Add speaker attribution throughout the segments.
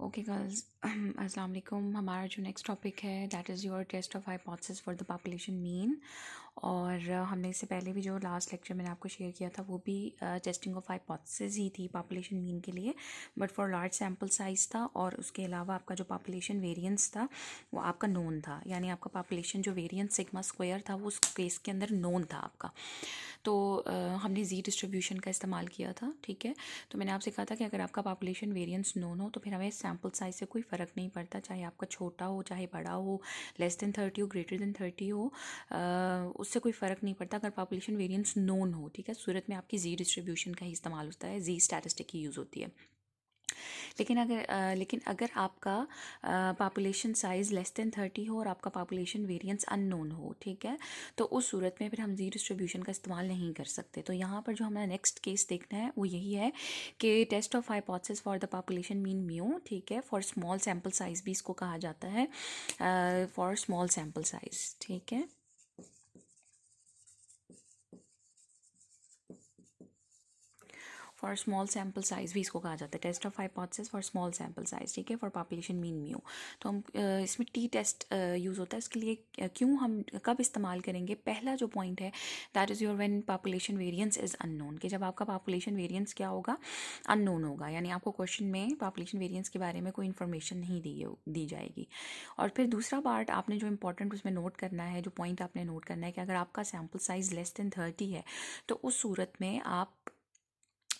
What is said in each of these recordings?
Speaker 1: Okay girls, अस्सलाम वालेकुम। हमारा जो नेक्स्ट टॉपिक है that is your test of hypothesis for the population mean. और हमने इससे पहले भी जो लास्ट लेक्चर मैंने आपको शेयर किया था वो भी टेस्टिंग ऑफ हाइपोथेसिस ही थी पॉपुलेशन मीन के लिए, but for large sample size था। और उसके अलावा आपका जो पॉपुलेशन वेरिएंस था वो आपका नोन था, यानी आपका पॉपुलेशन जो वेरिएंस सिग्मा स्क्वायर था वो उस केस के अंदर नोन था आपका। तो हमने जी डिस्ट्रीब्यूशन का इस्तेमाल किया था, ठीक है। तो मैंने आपसे कहा था कि अगर आपका पॉपुलेशन वेरिएंस नोन हो तो फिर हमें सैम्पल साइज से कोई फ़र्क नहीं पड़ता, चाहे आपका छोटा हो चाहे बड़ा हो, लेस देन 30 हो ग्रेटर देन 30 हो, उससे कोई फ़र्क नहीं पड़ता अगर पॉपुलेशन वेरिएंस नोन हो, ठीक है। सूरत में आपकी जी डिस्ट्रीब्यूशन का ही इस्तेमाल होता है, जी स्टैटिस्टिक की यूज़ होती है। लेकिन अगर आपका पॉपुलेशन साइज़ लेस देन 30 हो और आपका पॉपुलेशन वेरिएंस अननोन हो, ठीक है, तो उस सूरत में फिर हम जी डिस्ट्रीब्यूशन का इस्तेमाल नहीं कर सकते। तो यहाँ पर जो हमारा नेक्स्ट केस देखना है वो यही है कि test of hypothesis for the population mean mu, ठीक है, फॉर स्मॉल सैम्पल साइज़ भी इसको कहा जाता है, फॉर स्मॉल सैम्पल साइज़, ठीक है। फॉर स्मॉल सैम्पल साइज़ भी इसको कहा जाता है, test of hypothesis for small sample size, ठीक है, फॉर पॉपुलेशन मीन म्यू। तो हम इसमें टी टेस्ट यूज़ होता है। इसके लिए क्यों हम कब इस्तेमाल करेंगे? पहला जो पॉइंट है that is your when population variance is unknown, कि जब आपका पॉपुलेशन वेरिएंस क्या होगा, अननोन होगा, यानी आपको क्वेश्चन में पॉपुलेशन वेरिएंस के बारे में कोई इन्फॉर्मेशन नहीं दी जाएगी। और फिर दूसरा पार्ट आपने जो इंपॉर्टेंट उसमें नोट करना है, जो पॉइंट आपने नोट करना है कि अगर आपका सैम्पल साइज़ लेस देन 30 है तो उस सूरत में आप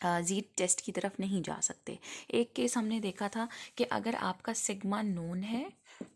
Speaker 1: जी टेस्ट की तरफ नहीं जा सकते। एक केस हमने देखा था कि अगर आपका सिग्मा नोन है,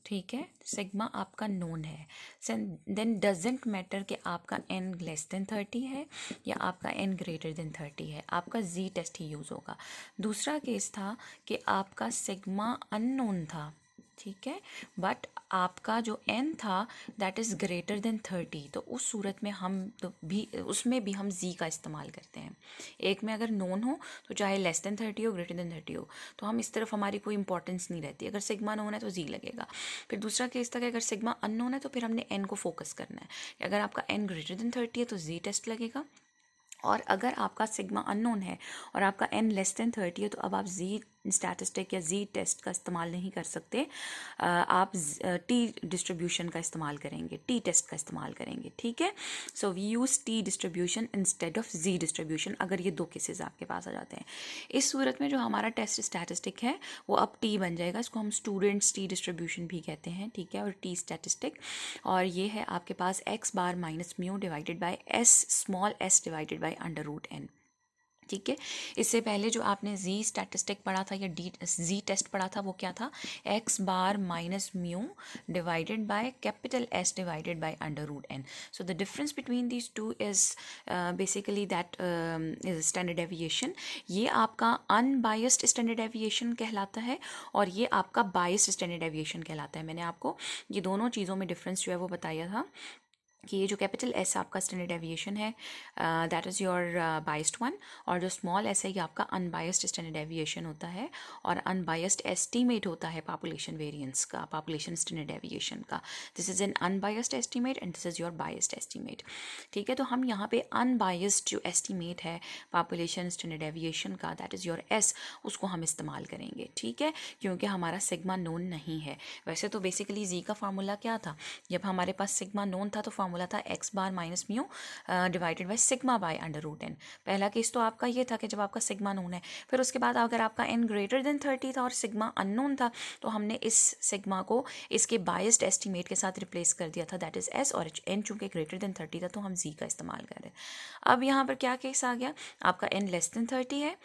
Speaker 1: ठीक है, सिग्मा आपका नोन है, देन डजेंट मैटर कि आपका एन लेस देन 30 है या आपका एन ग्रेटर देन 30 है, आपका जी टेस्ट ही यूज़ होगा। दूसरा केस था कि आपका सिग्मा अननोन था, ठीक है, बट आपका जो एन था दैट इज़ ग्रेटर देन 30, तो उस सूरत में हम तो भी उसमें भी हम जी का इस्तेमाल करते हैं। एक में अगर नोन हो तो चाहे लेस देन 30 हो ग्रेटर देन 30 हो, तो हम इस तरफ हमारी कोई इंपॉर्टेंस नहीं रहती। अगर सिग्मा नोन है तो जी लगेगा। फिर दूसरा केस था कि अगर सिग्मा अननोन है तो फिर हमने एन को फोकस करना है, कि अगर आपका एन ग्रेटर देन 30 है तो जी टेस्ट लगेगा, और अगर आपका सिग्मा अननोन है और आपका एन लेस देन 30 है तो अब आप जी स्टैटिस्टिक या जी टेस्ट का इस्तेमाल नहीं कर सकते, आप टी डिस्ट्रीब्यूशन का इस्तेमाल करेंगे, टी टेस्ट का इस्तेमाल करेंगे, ठीक है। So we use T distribution instead of G distribution अगर ये दो केसेस आपके पास आ जाते हैं। इस सूरत में जो हमारा टेस्ट स्टैटिस्टिक है वो अब टी बन जाएगा, इसको हम स्टूडेंट्स टी डिस्ट्रीब्यूशन भी कहते हैं, ठीक है, और टी स्टैटिस्टिक। और ये है आपके पास X bar minus mu divided by S small S divided by under root N, ठीक है। इससे पहले जो आपने जी स्टैटिस्टिक पढ़ा था या डी जी टेस्ट पढ़ा था वो क्या था? X bar minus mu divided by capital S divided by under root N. So the difference between these two is basically that is standard deviation. ये आपका अनबायस्ड स्टैंडर्ड डेविएशन कहलाता है और ये आपका बायस्ड स्टैंडर्ड डेविएशन कहलाता है। मैंने आपको ये दोनों चीज़ों में डिफरेंस जो है वो बताया था कि ये जो कैपिटल एस आपका स्टैंडर्ड डेविएशन है that is your biased one, और जो स्मॉल एस है ये आपका अनबायस्ड स्टैंडर्ड डेविएशन होता है, और अनबायस्ड एस्टीमेट होता है पॉपुलेशन वेरिएंस का, पॉपुलेशन स्टैंडर्ड डेविएशन का। This is an unbiased estimate and this is your biased estimate, ठीक है। तो हम यहाँ पे अनबायस्ड जो एस्टीमेट है पॉपुलेशन स्टैंडर्ड डेविएशन का दैट इज़ योर एस, उसको हम इस्तेमाल करेंगे, ठीक है, क्योंकि हमारा सिग्मा नोन नहीं है। वैसे तो बेसिकली जी का फार्मूला क्या था? जब हमारे पास सिग्मा नोन था तो फार्मूला था X bar minus mu divided by sigma by under root N. पहला केस तो आपका ये था कि जब आपका सिग्मा नोन है, फिर उसके बाद अगर आपका एन ग्रेटर देन 30 था और सिग्मा अननोन था तो हमने इस सिग्मा को इसके बायस्ड एस्टीमेट के साथ रिप्लेस कर दिया था दैट इज एस, और एन चूंकि ग्रेटर देन 30 था तो हम जी का इस्तेमाल कर रहे हैं। अब यहाँ पर क्या केस आ गया? आपका एन लेस देन 30 है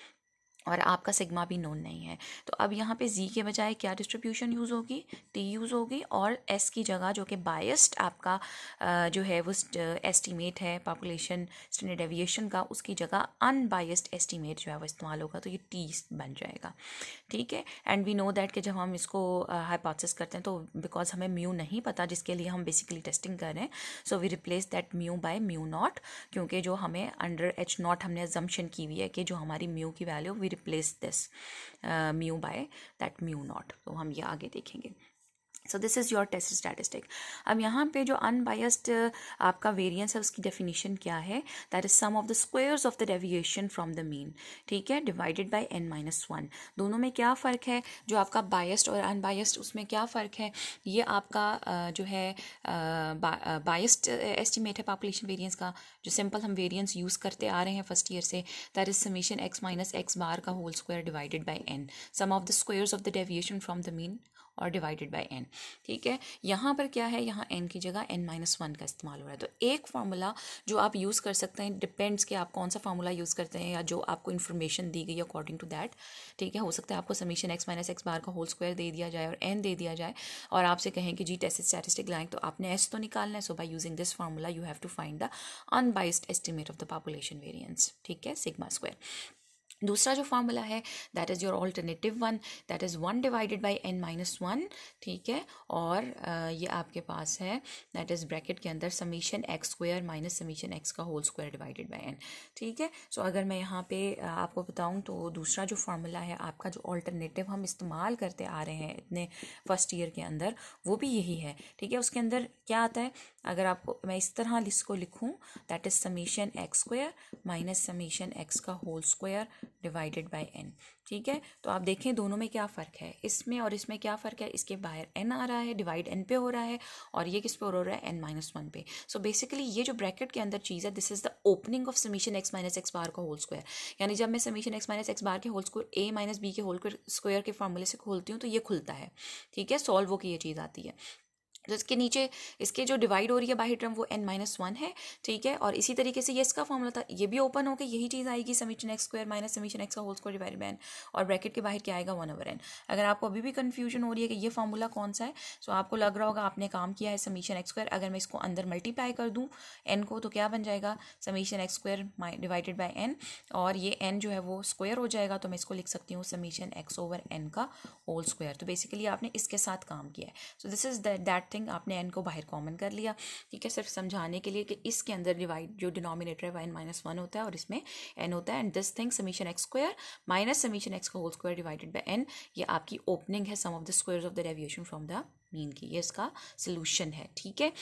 Speaker 1: और आपका सिग्मा भी नोन नहीं है, तो अब यहाँ पे जी के बजाय क्या डिस्ट्रीब्यूशन यूज़ होगी? टी यूज़ होगी, और एस की जगह जो कि बायस्ड आपका जो है वो एस्टीमेट है पॉपुलेशन स्टैंडर्ड डेविएशन का, उसकी जगह अनबायस्ड एस्टीमेट जो है वो इस्तेमाल होगा, तो ये टी बन जाएगा, ठीक है। एंड वी नो दैट कि जब हम इसको हाइपोथेसिस करते हैं तो बिकॉज हमें म्यू नहीं पता जिसके लिए हम बेसिकली टेस्टिंग कर रहे हैं, so we replace that mu by mu not, क्योंकि जो हमें अंडर एच नॉट हमने अजम्पशन की हुई है कि जो हमारी म्यू की value we replace this mu by that mu not. तो हम ये आगे देखेंगे। So this is your test statistic. अब यहाँ पे जो अनबायस्ड आपका वेरिएंस है उसकी डेफिनेशन क्या है, that is sum of the squares of the deviation from the mean, ठीक है, डिवाइडेड बाय n-1। दोनों में क्या फ़र्क है, जो आपका बायस्ड और अनबायस्ड उसमें क्या फ़र्क है, ये आपका जो है बायस्ड एस्टिमेट है पॉपुलेशन वेरिएंस का, जो सिंपल हम वेरिएंस यूज़ करते आ रहे हैं फर्स्ट ईयर से, that is summation x minus x bar का whole square divided by n, sum of the squares of the deviation from the mean और डिवाइडेड बाय n, ठीक है। यहाँ पर क्या है, यहाँ n की जगह n-1 का इस्तेमाल हो रहा है। तो एक फार्मूला जो आप यूज़ कर सकते हैं, डिपेंड्स कि आप कौन सा फार्मूला यूज़ करते हैं या जो आपको इन्फॉर्मेशन दी गई अकॉर्डिंग टू दैट, ठीक है। हो सकता है आपको summation x minus x bar का होल स्क्वायर दे दिया जाए और n दे दिया जाए और आपसे कहें कि जी टेस्ट स्टैटिस्टिक लाएं, तो आपने s तो निकालना है। So by using this formula you have to find the unbiased estimate of the population variance, ठीक है, सिग्मा स्क्वायर। दूसरा जो फार्मूला है that is your alternative one, that is 1 divided by n-1, ठीक है। और ये आपके पास है दैट इज़ ब्रैकेट के अंदर summation x square minus summation x का whole square divided by n, ठीक है। सो अगर मैं यहाँ पे आपको बताऊँ तो दूसरा जो फार्मूला है आपका, जो ऑल्टरनेटिव हम इस्तेमाल करते आ रहे हैं इतने फर्स्ट ईयर के अंदर, वो भी यही है, ठीक है। उसके अंदर क्या आता है, अगर आपको मैं इस तरह इसको लिखूँ, that is summation x square minus summation x का whole square divided by n, ठीक है। तो आप देखें दोनों में क्या फ़र्क है, इसमें और इसमें क्या फ़र्क है, इसके बाहर n आ रहा है, डिवाइड n पे हो रहा है, और ये किस पे हो रहा है, n-1 पे। सो बेसिकली ये जो ब्रैकेट के अंदर चीज़ है, this is the opening of summation x minus x bar का होल स्क्वायर। यानी जब मैं summation x minus x bar के whole square a minus b के होल स्क्वायर के फार्मूले से खोलती हूँ तो ये खुलता है, ठीक है, सॉल्व हो के ये चीज़ आती है। तो इसके नीचे इसके जो डिवाइड हो रही है बाहर टर्म वो n-1 है, ठीक है। और इसी तरीके से ये इसका फॉर्मूला था, ये भी ओपन होकर यही चीज़ आएगी, summation x square minus summation x का whole square divided by n, और ब्रैकेट के बाहर क्या आएगा, 1/n। अगर आपको अभी भी कंफ्यूजन हो रही है कि ये फार्मूला कौन सा है, सो आपको लग रहा होगा आपने काम किया है समीशन एक्स स्क्वायर, अगर मैं इसको अंदर मल्टीप्लाई कर दूँ n को, तो क्या बन जाएगा, summation x square divided by n, और ये n जो है वो स्क्वायर हो जाएगा, तो मैं इसको लिख सकती हूँ समीशन x ओवर n का होल स्क्वायर। तो बेसिकली आपने इसके साथ काम किया है। So this is that thing, आपने n को बाहर कॉमन कर लिया, ठीक है, सिर्फ समझाने के लिए कि इसके अंदर डिवाइड जो डिनोमिनेटर है n-1 होता है और इसमें n होता है, and this thing summation x square minus summation x का whole square divided by n, ये आपकी ओपनिंग है sum of the squares of the deviation from the mean की, ये इसका सोल्यूशन है, ठीक है।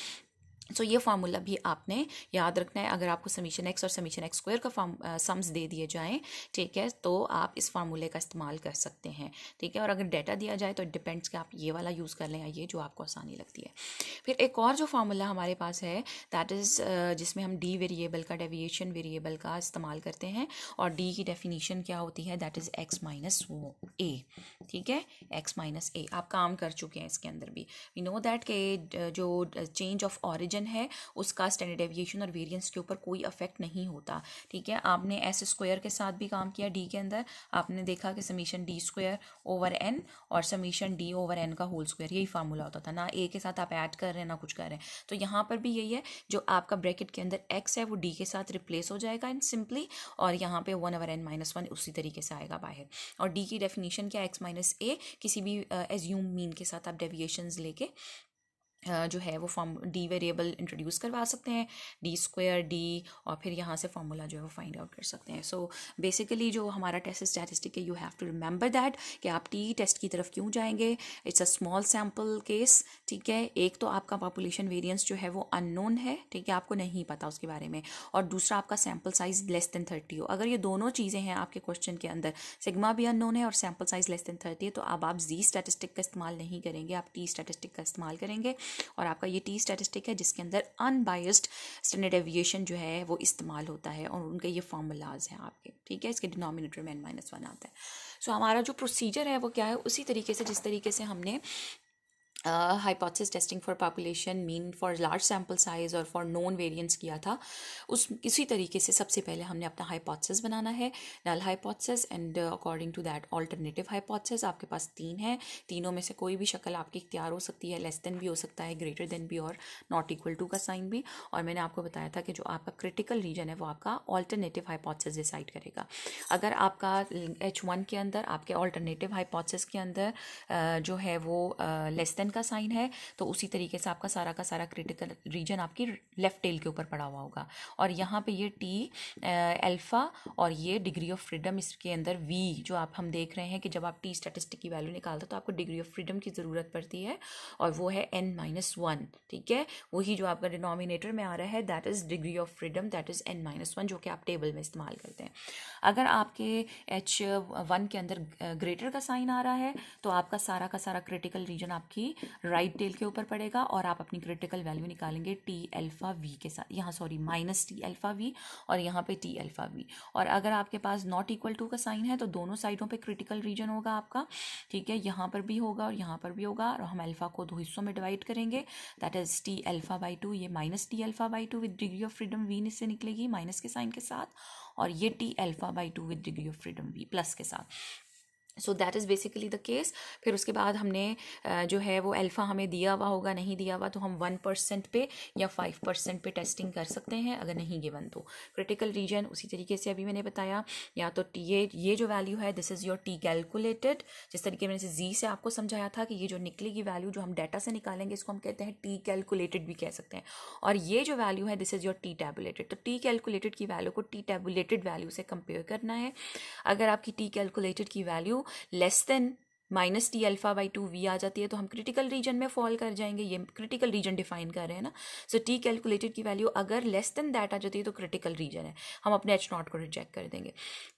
Speaker 1: सो ये फार्मूला भी आपने याद रखना है। अगर आपको समीशन एक्स और समीशन एक्स स्क्वायर का सम्स दे दिए जाएं, ठीक है, तो आप इस फार्मूले का इस्तेमाल कर सकते हैं, ठीक है। और अगर डाटा दिया जाए तो डिपेंड्स कि आप ये वाला यूज़ कर लें या ये, जो आपको आसानी लगती है। फिर एक और जो फार्मूला हमारे पास है दैट इज़ जिसमें हम डी वेरिएबल का, डेविएशन वेरिएबल का इस्तेमाल करते हैं, और डी की डेफिनीशन क्या होती है, दैट इज़ एक्स माइनस ए, ठीक है, एक्स माइनस ए। आप काम कर चुके हैं इसके अंदर भी, वी नो दैट के जो चेंज ऑफ ऑरिजिन है उसका स्टैंडर्ड डेविएशन और वेरिएंस के ऊपर कोई इफेक्ट नहीं होता, ठीक है। आपने एस स्क्वायर के साथ भी काम किया डी के अंदर, आपने देखा कि summation D square over N और समीशन डी ओवर एन का होल स्क्वायर, यही फार्मूला होता था ना, ए के साथ आप ऐड कर रहे हैं ना कुछ कर रहे हैं। तो यहाँ पर भी यही है, जो आपका ब्रैकेट के अंदर एक्स है वो डी के साथ रिप्लेस हो जाएगा इन सिंपली, और यहाँ पे 1/n-1 उसी तरीके से आएगा बाहर। और डी की डेफिनेशन क्या, एक्स माइनस ए, किसी भी एज्यूम मीन के साथ आप डेविएशंस लेके जो है वो फॉर्म डी वेरिएबल इंट्रोड्यूस करवा सकते हैं, डी स्क्वायर डी, और फिर यहाँ से फार्मूला जो है वो फाइंड आउट कर सकते हैं। सो बेसिकली जो हमारा टेस्ट स्टैटिस्टिक है, you have to remember that कि आप टी टेस्ट की तरफ क्यों जाएंगे, it's a small sample case, ठीक है। एक तो आपका पॉपुलेशन वेरिएंस जो है वो अननोन है, ठीक है, आपको नहीं पता उसके बारे में, और दूसरा आपका सैम्पल साइज लेस देन 30 हो। अगर ये दोनों चीज़ें हैं आपके क्वेश्चन के अंदर, सिग्मा भी अननोन है और सैम्पल साइज लेस देन 30 है, तो अब आप जी स्टैटिस्टिक का इस्तेमाल नहीं करेंगे, आप टी स्टैटिस्टिक का इस्तेमाल करेंगे। और आपका ये टी स्टैटिस्टिक है जिसके अंदर अनबायस्ड स्टैंडर्ड डेविएशन जो है वो इस्तेमाल होता है, और उनके ये फार्मूलाज हैं आपके, ठीक है। इसके डिनोमिनेटर में n-1 आता है। सो हमारा जो प्रोसीजर है वो क्या है, उसी तरीके से जिस तरीके से हमने hypothesis testing for population mean for large sample size और फॉर नोन वेरिएंट्स किया था, इसी तरीके से सबसे पहले हमने अपना हाइपोथेसिस बनाना है, null hypothesis and according to that alternative hypothesis. आपके पास 3 है, तीनों में से कोई भी शक्ल आपकी इख्तियार हो सकती है, लेस देन भी हो सकता है, ग्रेटर देन भी, और नॉट इक्वल टू का साइन भी। और मैंने आपको बताया था कि जो आपका क्रिटिकल रीजन है वो आपका ऑल्टरनेटिव हाइपोथेसिस डिसाइड करेगा। अगर आपका H1 के अंदर, आपके ऑल्टरनेटिव हाइपोथेसिस के अंदर जो है वो लेस देन का साइन है तो उसी तरीके से आपका सारा क्रिटिकल रीजन आपकी लेफ्ट टेल के ऊपर पड़ा हुआ होगा। और यहाँ पे ये टी अल्फ़ा और ये डिग्री ऑफ फ्रीडम, इसके अंदर वी जो हम देख रहे हैं कि जब आप टी स्टैटिस्टिक की वैल्यू निकालते हो तो आपको डिग्री ऑफ फ्रीडम की ज़रूरत पड़ती है और वो है n-1। ठीक है, वही जो आपका डिनोमिनेटर में आ रहा है that is degree of freedom, that is n-1, जो कि आप टेबल में इस्तेमाल करते हैं। अगर आपके H1 के अंदर ग्रेटर का साइन आ रहा है तो आपका सारा क्रिटिकल रीजन आपकी राइट टेल के ऊपर पड़ेगा और आप अपनी क्रिटिकल वैल्यू निकालेंगे टी अल्फ़ा वी के साथ, यहाँ sorry minus T alpha V और यहाँ पे टी अल्फ़ा वी। और अगर आपके पास नॉट इक्वल टू का साइन है तो दोनों साइडों पे क्रिटिकल रीजन होगा आपका। ठीक है, यहाँ पर भी होगा और यहाँ पर भी होगा और हम अल्फ़ा को 2 हिस्सों में डिवाइड करेंगे, that is T alpha by 2, ये minus T alpha by 2 with degree of freedom V इससे निकलेगी माइनस के साइन के साथ, और ये T alpha by 2 with degree of freedom V plus के साथ। So that is basically the case. फिर उसके बाद हमने जो है वो अल्फ़ा हमें दिया हुआ होगा, नहीं दिया हुआ तो हम 1% पे या 5% पे टेस्टिंग कर सकते हैं, अगर नहीं गिवन तो। क्रिटिकल रीजन उसी तरीके से अभी मैंने बताया, या तो टी ये जो वैल्यू है this is your T calculated, जिस तरीके मैंने जी से आपको समझाया था कि ये जो निकलेगी वैल्यू जो हम डाटा से निकालेंगे इसको हम कहते हैं टी कैलकुलेटेड भी कह सकते हैं, और ये जो वैल्यू है this is your t tabulated. तो टी कैलकुलेटेड की वैल्यू को टी टैबुलेटेड वैल्यू से कंपेयर करना है। अगर आपकी टी कैलकुलेटेड की value less than minus T alpha by 2 v आ जाती है तो हम क्रिटिकल रीजन में फॉल कर जाएंगे, ये क्रिटिकल रीजन डिफाइन कर रहे हैं ना। सो टी कैलकुलेटेड की वैल्यू अगर लेस देन दैट आ जाती है तो क्रिटिकल रीजन है, हम अपने H0 को रिजेक्ट कर देंगे।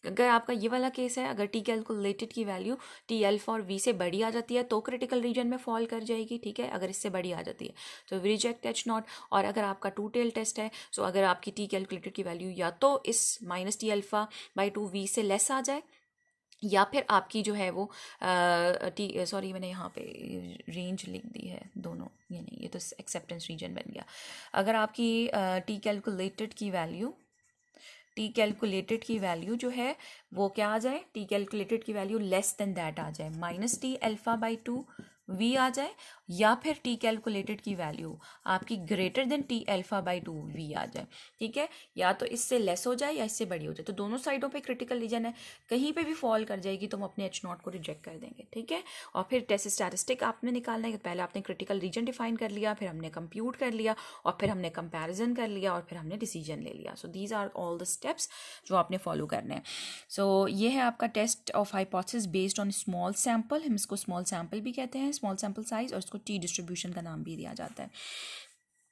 Speaker 1: अगर आपका ये वाला केस है, अगर टी कैलकुलेटेड की वैल्यू टी अल्फ़ा और वी से बड़ी आ जाती है तो क्रिटिकल रीजन में फॉल कर जाएगी। ठीक है, अगर इससे बड़ी आ जाती है तो रिजेक्ट H0। और अगर आपका 2 टेल टेस्ट है, सो अगर आपकी टी कैलकुलेटेड की वैल्यू या तो इस minus T alpha by 2 V से लेस आ जाए, या फिर आपकी जो है वो टी सॉरी मैंने यहाँ पे रेंज लिख दी है दोनों, ये नहीं, ये तो एक्सेप्टेंस रीजन बन गया। अगर आपकी टी कैलकुलेटेड की वैल्यू जो है वो क्या आ जाए, टी कैलकुलेटेड की वैल्यू लेस देन दैट आ जाए, minus T alpha by 2 v आ जाए, या फिर टी कैलकुलेटेड की वैल्यू आपकी greater than t alpha by 2 v आ जाए। ठीक है, या तो इससे लेस हो जाए या इससे बड़ी हो जाए, तो दोनों साइडों पे क्रिटिकल रीजन है, कहीं पे भी फॉल कर जाएगी तो हम अपने H0 को रिजेक्ट कर देंगे। ठीक है, और फिर टेस्ट स्टैटिस्टिक आपने निकालना है, पहले आपने क्रिटिकल रीजन डिफाइन कर लिया, फिर हमने कंप्यूट कर लिया, और फिर हमने कंपैरिजन कर लिया, और फिर हमने डिसीजन ले लिया। So these are all the steps जो आपने फॉलो करने हैं। सो ये है आपका test of hypothesis based on small sample, हम इसको स्मॉल सैम्पल भी कहते हैं, स्मॉल सैम्पल साइज, और इसको टी डिस्ट्रीब्यूशन का नाम भी दिया जाता है।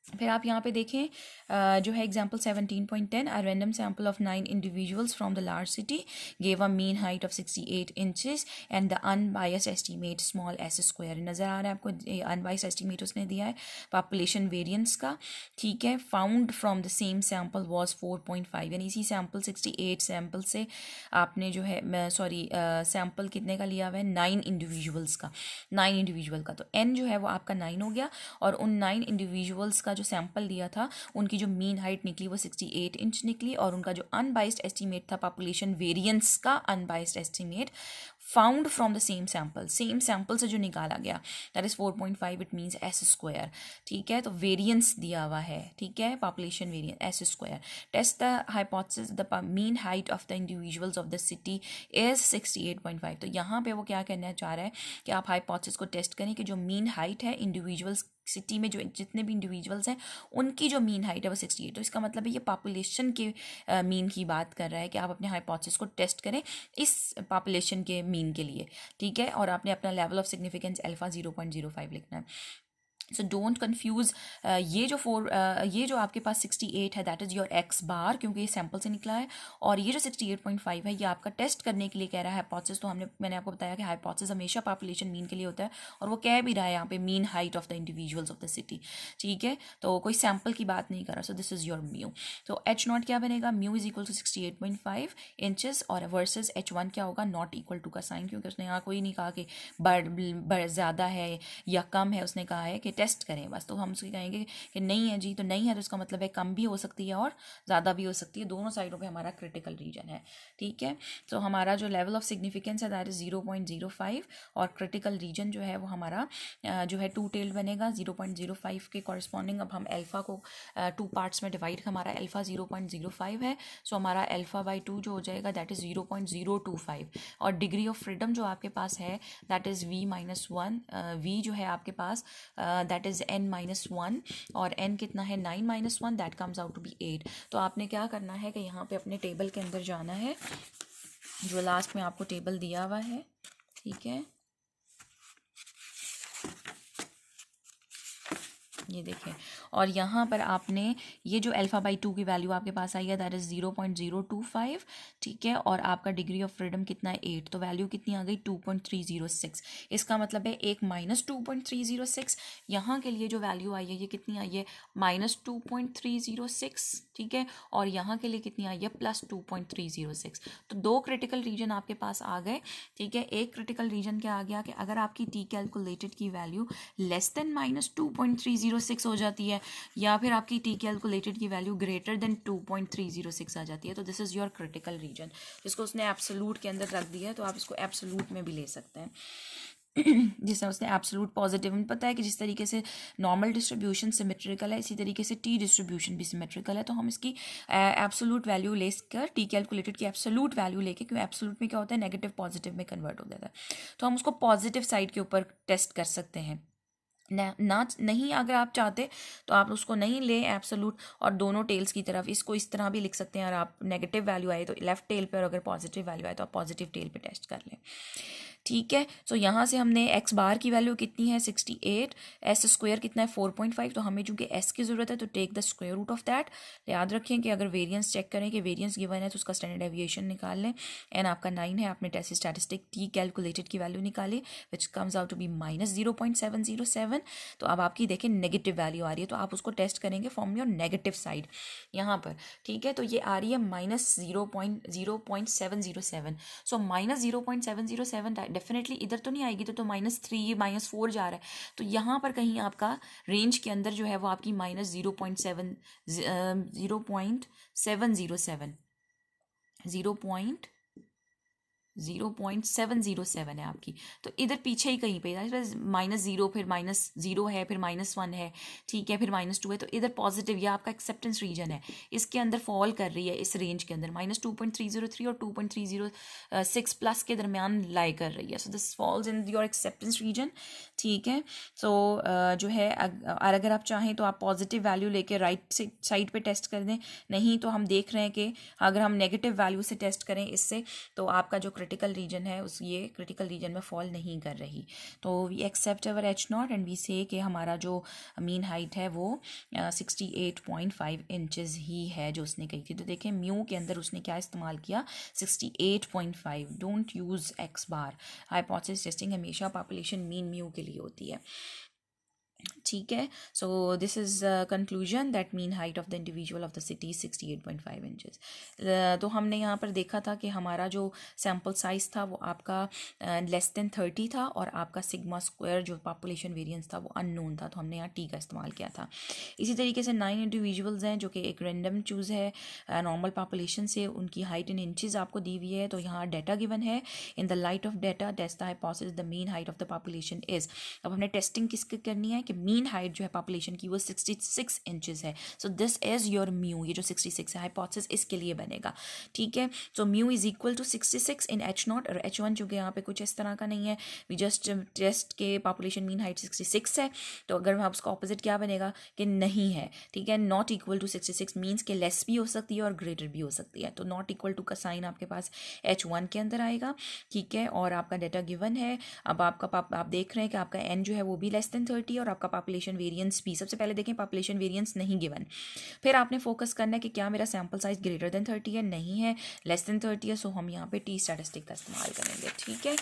Speaker 1: फिर आप यहाँ पे देखें जो है example 17.10, a random sample of 9 individuals from the large city gave a mean height of 68 inches and the unbiased estimate small S square. नज़र आ रहा है आपको, अनबायस्ड एस्टीमेट उसने दिया है पॉपुलेशन वेरिएंस का। ठीक है, found from the same sample was 4.5, यानी इसी सैम्पल 68 सैम्पल से आपने जो है सॉरी सैम्पल कितने का लिया हुआ है, 9 इंडिविजुअल्स का, 9 इंडिविजुअल का। तो एन जो है वो आपका 9 हो गया, और उन 9 इंडिविजुअल्स का जो सैंपल दिया था उनकी जो मीन हाइट निकली वो 68 इंच निकली, और उनका जो अनबाइस्ड एस्टीमेट था पॉपुलेशन वेरिएंस का unbiased estimate found from the same sample से जो निकाला गया that is 4.5, it means S square. ठीक है, तो वेरिएंस दिया हुआ है, ठीक है, population variance S square. Test the hypothesis the mean height of the individuals of the city is 68.5। तो यहाँ पे वो क्या कहना चाह रहा है कि आप हाइपोथेसिस को टेस्ट करें कि जो मीन हाइट है इंडिविजुअल्स सिटी में, जो जितने भी इंडिविजुअल्स हैं उनकी जो मीन हाइट है वो 68, तो इसका मतलब है ये पॉपुलेशन के मीन की बात कर रहा है कि आप अपने हाइपोथेसिस को टेस्ट करें इस पॉपुलेशन के मीन के लिए। ठीक है, और आपने अपना लेवल ऑफ सिग्निफिकेंस अल्फा 0.05 लिखना है। सो डोंट कन्फ्यूज़, ये जो आपके पास 68 है दैट इज़ योर एक्स बार, क्योंकि ये सैंपल से निकला है, और ये जो 68.5 है ये आपका टेस्ट करने के लिए कह रहा है हाइपोथेसिस। तो मैंने आपको बताया कि हाइपोथेसिस हमेशा पॉपुलेशन मीन के लिए होता है, और वो कह भी रहा है यहाँ पे mean height of the individuals of the city. ठीक है, तो कोई सैंपल की बात नहीं कर रहा। So this is your mu. तो H0 क्या बनेगा, mu is equal to 68.5 inches, और वर्सेज H1 क्या होगा, नॉट इक्वल टू का साइन, क्योंकि उसने यहाँ कोई नहीं कहा कि ज़्यादा है या कम है, उसने कहा है कि टेस्ट करें बस, तो हम उसको कहेंगे कि नहीं है जी, तो नहीं है तो इसका मतलब है कम भी हो सकती है और ज़्यादा भी हो सकती है, दोनों साइडों पे हमारा क्रिटिकल रीजन है। ठीक है, तो हमारा जो लेवल ऑफ सिग्निफिकेंस है दैट इज़ 0.05 और क्रिटिकल रीजन जो है वो हमारा जो है 2 टेल्ड बनेगा 0.05 के कॉरस्पॉन्डिंग। अब हम अल्फ़ा को 2 पार्ट्स में डिवाइड, हमारा अल्फ़ा 0.05 है, सो हमारा अल्फ़ा बाई 2 जो हो जाएगा दैट इज़ 0.025 और डिग्री ऑफ फ्रीडम जो आपके पास है दैट इज़ v-1, v जो है आपके पास दैट इज़ n-1 और n कितना है 9-1 that comes out to be 8। तो आपने क्या करना है कि यहाँ पे अपने टेबल के अंदर जाना है, जो लास्ट में आपको टेबल दिया हुआ है, ठीक है, ये देखें, और यहाँ पर आपने ये जो अल्फ़ा बाई 2 की वैल्यू आपके पास आई है दैट इज़ 0.025, ठीक है, और आपका डिग्री ऑफ फ्रीडम कितना है 8, तो वैल्यू कितनी आ गई 2.306। इसका मतलब है एक -2.306, यहाँ के लिए जो वैल्यू आई है ये कितनी आई है -2.306, ठीक है, और यहाँ के लिए कितनी आई है +2.306। तो 2 क्रिटिकल रीजन आपके पास आ गए, ठीक है। एक क्रिटिकल रीजन क्या आ गया कि अगर आपकी टी कैलकुलेटेड की वैल्यू लेस देन -2.306 हो जाती है या फिर आपकी टी कैलकुलेटेड की वैल्यू ग्रेटर देन 2.306 आ जाती है, तो this is your critical reason. जिसको उसने एब्सोलूट के अंदर रख दिया है तो आप इसको एब्सोलूट में भी ले सकते हैं जिससे उसने एब्सोलूट पॉजिटिव में पता है कि जिस तरीके से नॉर्मल डिस्ट्रीब्यूशन सिमेट्रिकल है इसी तरीके से टी डिस्ट्रीब्यूशन भी सिमेट्रिकल है, तो हम इसकी एब्सोलूट वैल्यू लेकर टी कैलकुलेटेड की एब्सोलूट वैल्यू लेके, क्योंकि एब्सोलूट में क्या होता है नेगेटिव पॉजिटिव में कन्वर्ट हो जाता है, तो हम उसको पॉजिटिव साइड के ऊपर टेस्ट कर सकते हैं। ना नहीं अगर आप चाहते तो आप उसको नहीं ले एब्सोलूट और दोनों टेल्स की तरफ इसको इस तरह भी लिख सकते हैं, और आप नेगेटिव वैल्यू आए तो लेफ्ट टेल पे और अगर पॉजिटिव वैल्यू आए तो आप पॉजिटिव टेल पे टेस्ट कर लें, ठीक है। सो यहाँ से हमने एक्स बार की वैल्यू कितनी है 68, एस स्क्वायर कितना है 4.5, तो हमें चूंकि एस की ज़रूरत है तो take the square root of that. याद रखें कि अगर वेरिएंस चेक करें कि वेरिएंस गिवन है तो उसका स्टैंडर्ड डेविएशन निकाल लें, एन आपका 9 है, आपने टेस्ट स्टैटिस्टिक टी कैलकुलेटेड की वैल्यू निकाली which comes out to be -0.707। तो अब आपकी देखें नेगेटिव वैल्यू आ रही है, तो आप उसको टेस्ट करेंगे फ्रॉम योर नेगेटिव साइड यहाँ पर, ठीक है। तो ये आ रही है -0.707, सो -0.707 डेफिनेटली इधर तो नहीं आएगी, तो -3 -4 जा रहा है, तो यहाँ पर कहीं आपका रेंज के अंदर जो है वो आपकी -0.707 0.707 है आपकी, तो इधर पीछे ही कहीं पे -0 फिर -0 है फिर -1 है, ठीक है, फिर -2 है, तो इधर पॉजिटिव या आपका एक्सेप्टेंस रीजन है इसके अंदर फॉल कर रही है, इस रेंज के अंदर -2.303 और 2.306 प्लस के दरमियान लाई कर रही है, so this falls in your acceptance region, ठीक है। सो जो है अगर आप चाहें तो आप पॉजिटिव वैल्यू लेके राइट साइड पे टेस्ट कर दें, नहीं तो हम देख रहे हैं कि अगर हम नेगेटिव वैल्यू से टेस्ट करें इससे तो आपका जो क्रिटिकल रीजन है उस ये क्रिटिकल रीजन में फॉल नहीं कर रही, तो we accept our H0 and we say कि हमारा जो मीन हाइट है वो 68.5 इंचेस ही है जो उसने कही थी। तो देखें म्यू के अंदर उसने क्या इस्तेमाल किया 68.5, don't use x bar. Hypothesis testing हमेशा पॉपुलेशन मीन म्यू के लिए होती है, ठीक है। So this is conclusion that mean height of the individual of the city 68.5 inches. तो हमने यहाँ पर देखा था कि हमारा जो सैम्पल साइज़ था वो आपका लेस देन 30 था और आपका सिग्मा स्क्वायर जो पॉपुलेशन वेरिएंस था वो अननोन था, तो हमने यहाँ टी का इस्तेमाल किया था। इसी तरीके से 9 इंडिविजुअल्स हैं जो कि एक रैंडम चूज़ है नॉर्मल पॉपुलेशन से, उनकी हाइट इन इंचेस आपको दी हुई है, तो यहाँ डाटा गिवन है in the light of data test the hypothesis the mean height of the population is. अब हमने टेस्टिंग किसकी करनी है कि मीन हाइट जो है पॉपुलेशन की वो 66 इंचेस है, so this is your mu, ये जो 66 है हाइपोथेसिस इसके लिए बनेगा, ठीक है। So mu is equal to 66 in H0 और H1 चूँकि यहाँ पे कुछ इस तरह का नहीं है, वी जस्ट टेस्ट के पॉपुलेशन मीन हाइट 66 है, तो अगर हम उसका ऑपोजिट क्या बनेगा कि नहीं है, ठीक है, नॉट इक्वल टू 66 मीन्स के लेस भी हो सकती है और ग्रेटर भी हो सकती है, तो नॉट इक्वल टू का साइन आपके पास H1 के अंदर आएगा, ठीक है, और आपका डाटा गिवन है। अब आपका आप देख रहे हैं कि आपका n जो है वो भी लेस देन 30 और आपका पॉपुलेशन वेरिएंस भी, सबसे पहले देखें पॉपुलेशन वेरिएंस नहीं गिवन, फिर आपने फोकस करना है कि क्या मेरा सैम्पल साइज ग्रेटर देन 30 है, नहीं है, लेस देन 30 है, सो हम यहाँ पे टी स्टैटिस्टिक का इस्तेमाल करेंगे, ठीक है।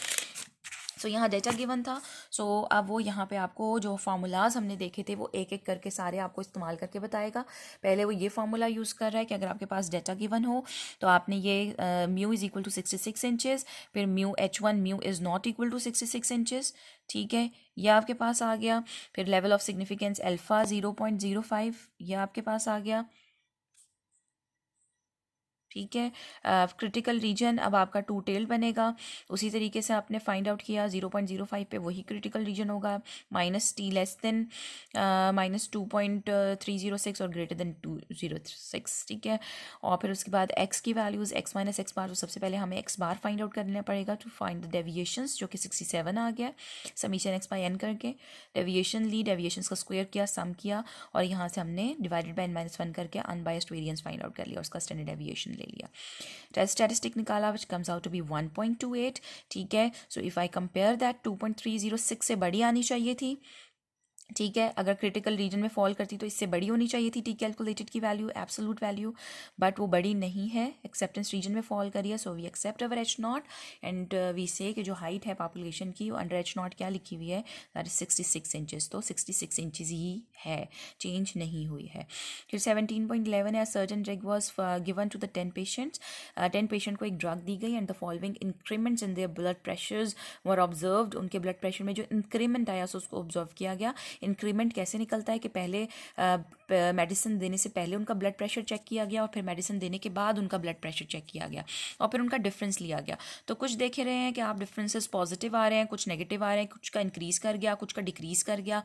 Speaker 1: सो यहाँ डेटा गिवन था। सो अब वो यहाँ पे आपको जो फार्मूलाज हमने देखे थे वो एक एक करके सारे आपको इस्तेमाल करके बताएगा। पहले वो ये फार्मूला यूज़ कर रहा है कि अगर आपके पास डेटा गिवन हो तो आपने ये mu is equal to 66 inches, फिर mu H1 mu is not equal to 66 inches, ठीक है, यह आपके पास आ गया। फिर लेवल ऑफ सिग्निफिकेंस अल्फ़ा 0.05, यह आपके पास आ गया, ठीक है। क्रिटिकल रीजन अब आपका टू टेल बनेगा, उसी तरीके से आपने फाइंड आउट किया 0.05 पे वही क्रिटिकल रीजन होगा, -t लेस देन -2.306 और ग्रेटर देन 206, ठीक है। और फिर उसके बाद x की वैल्यूज़ x माइनस एक्स बार, तो सबसे पहले हमें x बार फाइंड आउट करना पड़ेगा टू फाइंड द डेविएशंस, जो कि 67 आ गया, समीशन x बाई n करके डेविएशन ली, डेविएशंस का स्क्वायर किया, सम किया, और यहाँ से हमने डिवाइडेड बाय n-1 करके अनबायस्ड वेरिएंस फाइंड आउट कर लिया, उसका स्टैंडर्ड डेविएशन ले लिया, टेस्ट स्टैटिस्टिक निकाला which comes out to be 1.28, ठीक है। So if I compare that 2.306 से बड़ी आनी चाहिए थी, ठीक है। अगर क्रिटिकल रीजन में फॉल करती तो इससे बड़ी होनी चाहिए थी टी कैलकुलेटेड की वैल्यू, एब्सोलूट वैल्यू, बट वो बड़ी नहीं है, एक्सेप्टेंस रीजन में फॉल करी है। So we accept our H0 and we say कि जो हाइट है पॉपुलेशन की वो अंडर H0 क्या लिखी हुई है, दैट इज 66 इंचज़, तो 66 इंचज़ ही है, चेंज नहीं हुई है। फिर 17.11 है, certain drug was given to the 10 patients, 10 patient को एक ड्रग दी गई and the following increments in their blood pressures were observed, उनके ब्लड प्रेशर में जो इंक्रीमेंट आया सो उसको ऑब्जर्व किया गया। इंक्रीमेंट कैसे निकलता है कि पहले मेडिसिन देने से पहले उनका ब्लड प्रेशर चेक किया गया और फिर मेडिसिन देने के बाद उनका ब्लड प्रेशर चेक किया गया और फिर उनका डिफरेंस लिया गया। तो कुछ देख रहे हैं कि आप डिफरेंसेस पॉजिटिव आ रहे हैं, कुछ नेगेटिव आ रहे हैं, कुछ का इंक्रीज कर गया, कुछ का डिक्रीज कर गया।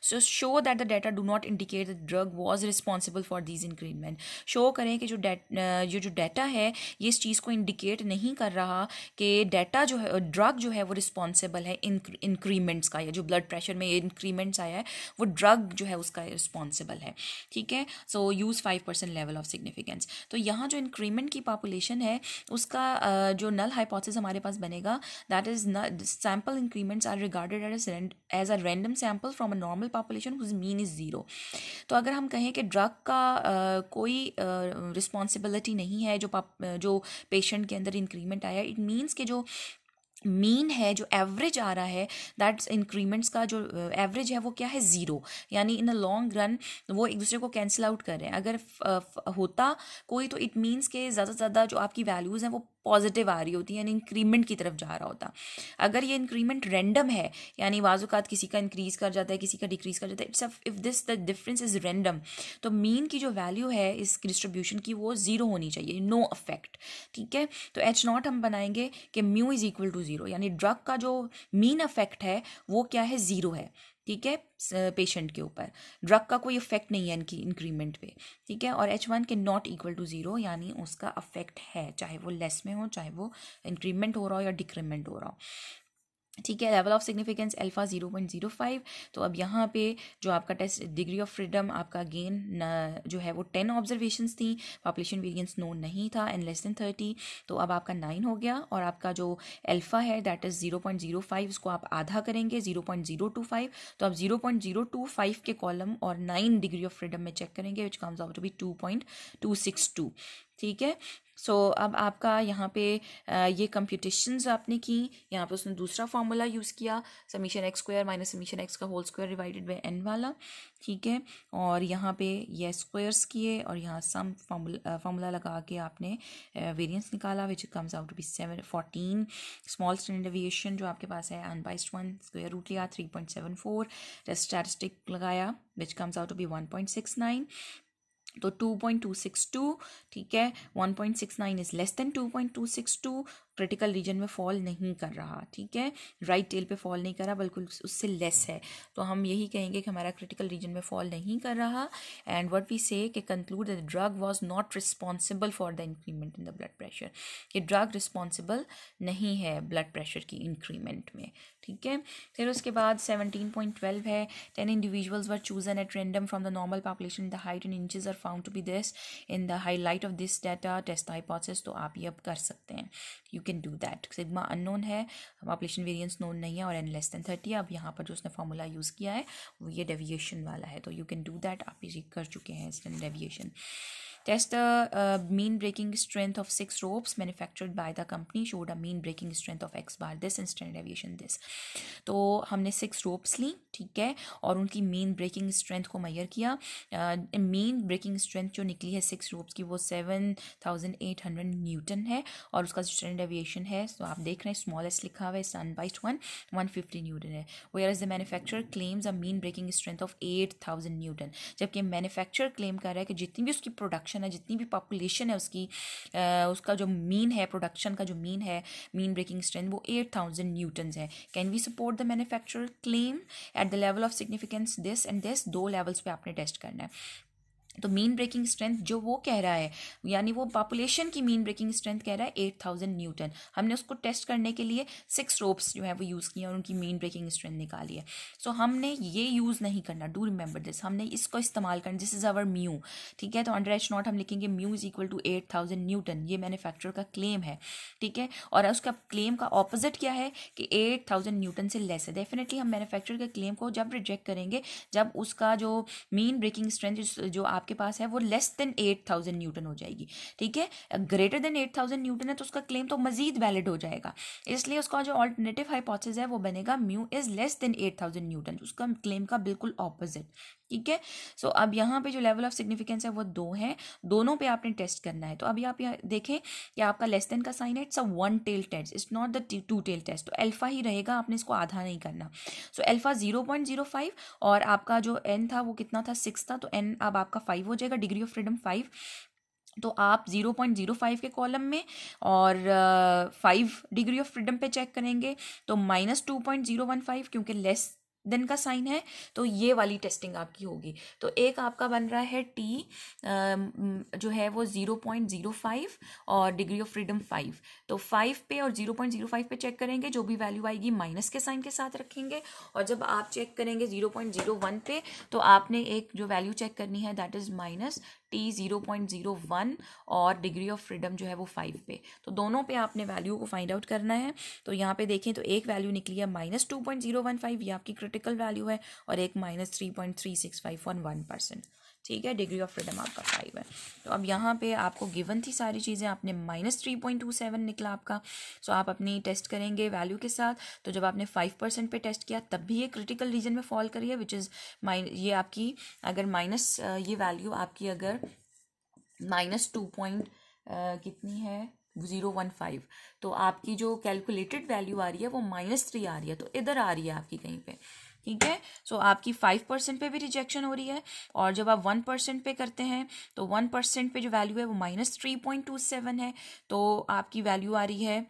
Speaker 1: सो show that the data do not indicate the drug was responsible for these increment, show करें कि जो डाटा है ये इस चीज़ को इंडिकेट नहीं कर रहा कि डाटा जो है, ड्रग जो है वो रिस्पॉन्सिबल है इंक्रीमेंट्स का, या जो ब्लड प्रेशर में इंक्रीमेंट्स आया है वो ड्रग जो है उसका रिस्पॉन्सिबल है, ठीक है। So use 5% level of significance. तो यहाँ जो इंक्रीमेंट की पॉपुलेशन है उसका जो नल हाइपोथेसिस हमारे पास बनेगा, that is sample increments are regarded as a random sample from a normal population whose mean is 0। तो अगर हम कहें कि ड्रग का कोई रिस्पॉन्सिबिलिटी नहीं है जो पेशेंट के अंदर इंक्रीमेंट आया, इट मीन्स कि जो मीन है, जो एवरेज आ रहा है, दैट्स इंक्रीमेंट्स का जो एवरेज है वो क्या है, 0, यानी इन अ लॉन्ग रन वो एक दूसरे को कैंसिल आउट कर रहे हैं। अगर होता कोई तो इट मीन्स के ज़्यादा से ज़्यादा जो आपकी वैल्यूज़ हैं वो पॉजिटिव आ रही होती है, यानी इंक्रीमेंट की तरफ जा रहा होता। अगर ये इंक्रीमेंट रैंडम है, यानी वाजुकात किसी का इंक्रीज कर जाता है, किसी का डिक्रीज कर जाता है, it's if this the difference is random, तो मीन की जो वैल्यू है इस डिस्ट्रीब्यूशन की वो 0 होनी चाहिए, नो अफेक्ट, ठीक है। तो H0 हम बनाएंगे कि म्यू इज इक्वल टू 0, यानी ड्रग का जो मीन अफेक्ट है वो क्या है, 0 है, ठीक है, पेशेंट के ऊपर ड्रग का कोई इफेक्ट नहीं है इनकी इंक्रीमेंट पे, ठीक है। और H1 के नॉट इक्वल टू 0, यानी उसका अफेक्ट है, चाहे वो लेस में हो, चाहे वो इंक्रीमेंट हो रहा हो या डिक्रीमेंट हो रहा हो, ठीक है। Level of significance alpha 0.05। तो अब यहाँ पे जो आपका टेस्ट डिग्री ऑफ फ्रीडम आपका गेन जो है वो 10 ऑब्जर्वेशंस थी, पॉपुलेशन वेरिएंस नोन नहीं था एंड लेस देन 30, तो अब आपका 9 हो गया। और आपका जो अल्फा है दैट इज़ 0.05, इसको आप आधा करेंगे 0.025, तो आप 0.025 के कॉलम और 9 डिग्री ऑफ फ्रीडम में चेक करेंगे which comes out to be 2.262, ठीक है। सो अब आपका यहाँ पे ये कंप्यूटेशंस आपने की, यहाँ पे उसने दूसरा फार्मूला यूज़ किया, summation x square minus summation x का whole square divided by n वाला, ठीक है। और यहाँ पे ये स्क्वायर्स किए और यहाँ सम फार्मूला लगा के आपने वेरिएंस निकाला which comes out to be 14 small standard deviation जो आपके पास है अनबाइस्ड वन, स्क्वायर रूट लिया 3.74, टेस्ट स्टैटिस्टिक लगाया which comes out to be 1.69, तो 2.262, ठीक है। 1.69 is less than 2.262, critical region में फॉल नहीं कर रहा, ठीक है, राइट टेल पे फॉल नहीं कर रहा बल्कि उससे लेस है, तो हम यही कहेंगे कि हमारा क्रिटिकल रीजन में फॉल नहीं कर रहा। एंड व्हाट वी से कि conclude that the drug was not responsible for the increment in the blood pressure, कि ड्रग रिस्पॉन्सिबल नहीं है ब्लड प्रेशर की इंक्रीमेंट में, ठीक है। फिर उसके बाद 17.12 है, 10 individuals were chosen at random from the normal population, the height in inches are found to be this in the highlight of this data test hypothesis, तो आप ये अब कर सकते हैं, you can do that. Sigma unknown है, population variance known नहीं है और n लेस देन 30। अब यहाँ पर जो उसने फार्मूला यूज़ किया है वो ये डेविएशन वाला है, तो यू कैन डू दैट, आप ये कर चुके हैं standard deviation. Test the mean breaking strength of 6 ropes manufactured by the company showed a mean breaking strength of x bar this standard deviation this. तो हमने 6 ropes ली, ठीक है, और उनकी मीन ब्रेकिंग स्ट्रेंथ को मेजर किया। मीन ब्रेकिंग स्ट्रेंथ जो निकली है 6 ropes की वो 7800 न्यूटन है, और उसका स्टैंडर्ड डेविएशन है, तो आप देख रहे हैं स्मॉलेस्ट लिखा हुआ है अनबाइस्ड 150 न्यूटन है। Whereas the manufacturer claims a mean breaking strength of 8000 Newton, जबकि मैन्युफैक्चरर क्लेम कर रहा है कि जितनी भी उसकी प्रोडक्शन है, जितनी भी पॉपुलेशन है उसकी, उसका जो मीन है, प्रोडक्शन का जो मीन है, मीन ब्रेकिंग स्ट्रेंथ वो 8000 न्यूटन्स है। Can we support the manufacturer claim at the level of significance this and this? 2 levels पे आपने टेस्ट करना है। तो मीन ब्रेकिंग स्ट्रेंथ जो वो कह रहा है, यानी वो पॉपुलेशन की मीन ब्रेकिंग स्ट्रेंथ कह रहा है 8000 न्यूटन। हमने उसको टेस्ट करने के लिए 6 ropes जो है वो यूज़ किए और उनकी मीन ब्रेकिंग स्ट्रेंथ निकाली है। सो हमने ये यूज़ नहीं करना, डू रिमेंबर दिस, हमने इसको इस्तेमाल करना, दिस इज़ आवर म्यू, ठीक है। तो अंडर एच नॉट हम लिखेंगे mu is equal to 8000 newton, ये मैन्युफैक्चरर का क्लेम है, ठीक है। और उसका क्लेम का ऑपोजिट क्या है कि 8000 न्यूटन से लेस है। डेफिनेटली हम मैन्युफैक्चरर के क्लेम को जब रिजेक्ट करेंगे जब उसका जो मीन ब्रेकिंग स्ट्रेंथ जो आपके पास है वो लेस देन 8000 न्यूटन हो जाएगी, ठीक है। ग्रेटर देन 8000 न्यूटन है तो उसका क्लेम तो मजीद वैलिड हो जाएगा, इसलिए उसका जो ऑल्टरनेटिव हाइपोथेसिस है वो बनेगा mu is less then 8000 Newton, उसका क्लेम का बिल्कुल ऑपोजिट, ठीक है। सो अब यहाँ पे जो लेवल ऑफ सिग्निफिकेंस है वो 2 है, दोनों पे आपने टेस्ट करना है। तो अभी आप यहाँ देखें कि आपका लेस देन का साइन है, it's a 1 tail test, it's not the 2 tail test, तो अल्फा ही रहेगा, आपने इसको आधा नहीं करना। सो अल्फा 0.05 और आपका जो एन था वो कितना था, 6 था, तो एन अब आपका 5 हो जाएगा, डिग्री ऑफ फ्रीडम 5। तो आप 0.05 के कॉलम में और 5 डिग्री ऑफ फ्रीडम पे चेक करेंगे तो -2.015, क्योंकि लेस देन का साइन है, तो ये वाली टेस्टिंग आपकी होगी। तो एक आपका बन रहा है टी जो है वो 0.05 और डिग्री ऑफ फ्रीडम 5, तो 5 पे और 0.05 पे चेक करेंगे, जो भी वैल्यू आएगी माइनस के साइन के साथ रखेंगे, और जब आप चेक करेंगे 0.01 पे तो आपने एक जो वैल्यू चेक करनी है दैट इज माइनस टी 0.01 और डिग्री ऑफ फ्रीडम जो है वो 5 पे, तो दोनों पे आपने वैल्यू को फाइंड आउट करना है। तो यहाँ पे देखें तो एक वैल्यू निकली है -2.015, ये आपकी क्रिटिकल वैल्यू है, और एक -3.365 फॉर 1%, ठीक है। डिग्री ऑफ फ्रीडम आपका 5 है। तो अब यहाँ पे आपको गिवन थी सारी चीज़ें, आपने -3.27 निकला आपका। सो आप अपनी टेस्ट करेंगे वैल्यू के साथ, तो जब आपने 5% पे टेस्ट किया तब भी ये क्रिटिकल रीजन में फॉल करी है, विच इज़ ये आपकी अगर माइनस ये वैल्यू आपकी अगर -2 कितनी है 015, तो आपकी जो कैलकुलेटेड वैल्यू आ रही है वो -3 आ रही है, तो इधर आ रही है आपकी कहीं पे, ठीक है। सो आपकी 5% पे भी रिजेक्शन हो रही है, और जब आप 1% पे करते हैं तो 1% पे जो वैल्यू है वो -3.27 है, तो आपकी वैल्यू आ रही है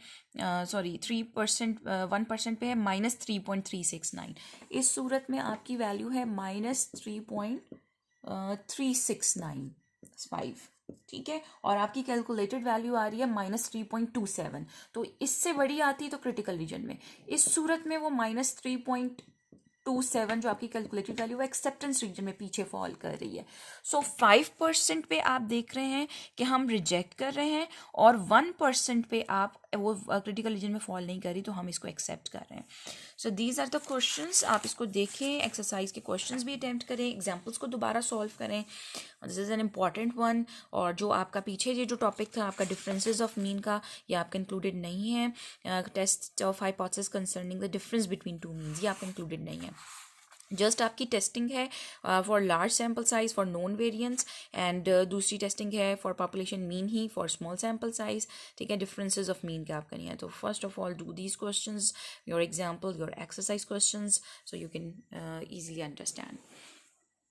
Speaker 1: सॉरी 3%, 1% पे है -3.369, इस सूरत में आपकी वैल्यू है -3.369 ठीक है, और आपकी कैलकुलेटेड वैल्यू आ रही है -3.27, तो इससे बड़ी आती तो क्रिटिकल रीजन में, इस सूरत में वो -3.27 जो आपकी कैलकुलेटेड वैल्यू वो एक्सेप्टेंस रीजन में पीछे फॉल कर रही है। सो 5% पे आप देख रहे हैं कि हम रिजेक्ट कर रहे हैं, और 1% पे आप वो क्रिटिकल रीजन में फॉल नहीं कर रही, तो हम इसको एक्सेप्ट कर रहे हैं। So these are the questions, आप इसको देखें, एक्सरसाइज के क्वेश्चंस भी अटेम्प्ट करें, एग्जाम्पल्स को दोबारा सॉल्व करें, this is an important one. और जो आपका पीछे ये जो टॉपिक था आपका डिफरेंसेस ऑफ मीन का, ये आपका इंक्लूडेड नहीं है। Test of hypothesis concerning the difference between two means, ये आपका इंक्लूडेड नहीं है। जस्ट आपकी टेस्टिंग है for large sample size for known variants, and दूसरी टेस्टिंग है फॉर पॉपुलेशन मीन ही फॉर स्मॉल सैम्पल साइज, ठीक है। डिफरेंसेस ऑफ मीन क्या आप करनी है, तो first of all do these questions, your example, your exercise questions, so you can easily understand.